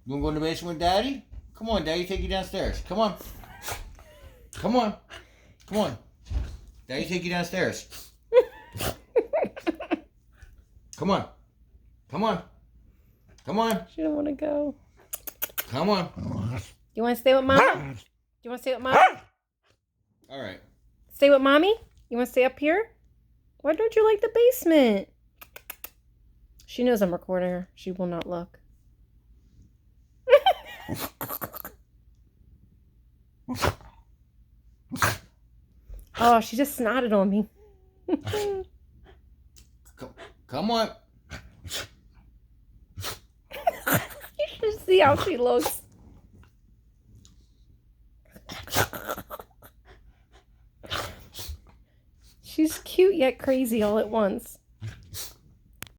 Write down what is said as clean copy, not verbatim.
You want to go in the basement with Daddy? Come on, Daddy, take you downstairs. Come on. Come on. Come on. Daddy, take you downstairs. Come on. Come on. Come on. She don't want to go. Come on. You want to stay with Mama? Do you want to stay with Mommy? All right. Stay with Mommy? You want to stay up here? Why don't you like the basement? She knows I'm recording her. She will not look. Oh, she just snotted on me. Come on. You should see how she looks. She's cute yet crazy all at once.